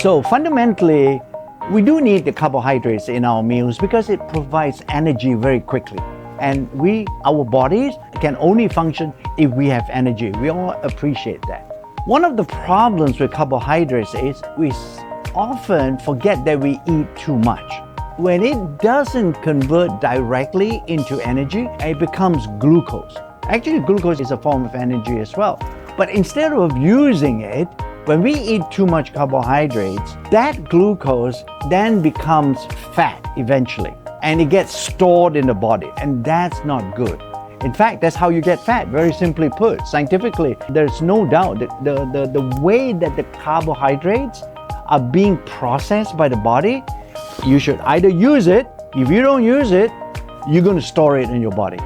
So fundamentally, we do need the carbohydrates in our meals because it provides energy very quickly. And our bodies can only function if we have energy. We all appreciate that. One of the problems with carbohydrates is we often forget that we eat too much. When it doesn't convert directly into energy, it becomes glucose. Actually, glucose is a form of energy as well. But instead of using it, when we eat too much carbohydrates, that glucose then becomes fat eventually, and it gets stored in the body, and that's not good. In fact, that's how you get fat, very simply put. Scientifically, there's no doubt that the way that the carbohydrates are being processed by the body, you should either use it. If you don't use it, you're going to store it in your body.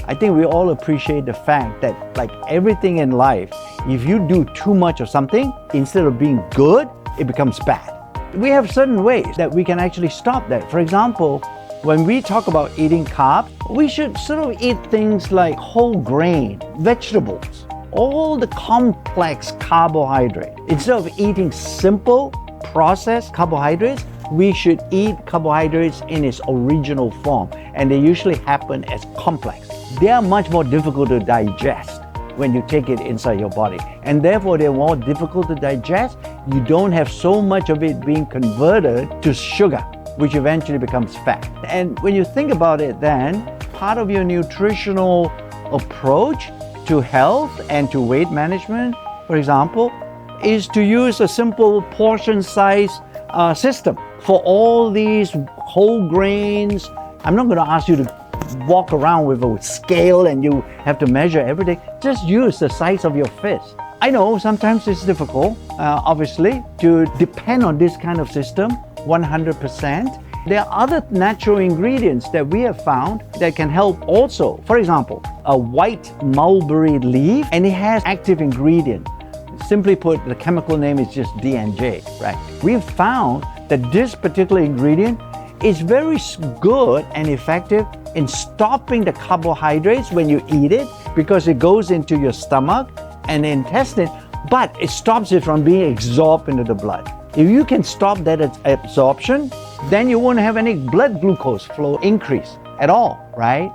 I think we all appreciate the fact that, like everything in life, if you do too much of something, instead of being good, it becomes bad. We have certain ways that we can actually stop that. For example, when we talk about eating carbs, we should sort of eat things like whole grain, vegetables, all the complex carbohydrate. Instead of eating simple, processed carbohydrates, we should eat carbohydrates in its original form, and they usually happen as complex. They are much more difficult to digest when you take it inside your body, and therefore they're more difficult to digest. You don't have so much of it being converted to sugar, which eventually becomes fat. And when you think about it, then part of your nutritional approach to health and to weight management, for example, is to use a simple portion size system for all these whole grains. I'm not going to ask you to walk around with a scale and you have to measure everything. Just use the size of your fist. I know sometimes it's difficult, obviously, to depend on this kind of system 100%. There are other natural ingredients that we have found that can help also. For example, a white mulberry leaf, and it has active ingredient. Simply put, the chemical name is just D&J, right? We've found that this particular ingredient is very good and effective in stopping the carbohydrates when you eat it, because it goes into your stomach and intestine, but it stops it from being absorbed into the blood. If you can stop that absorption, then you won't have any blood glucose flow increase at all, right?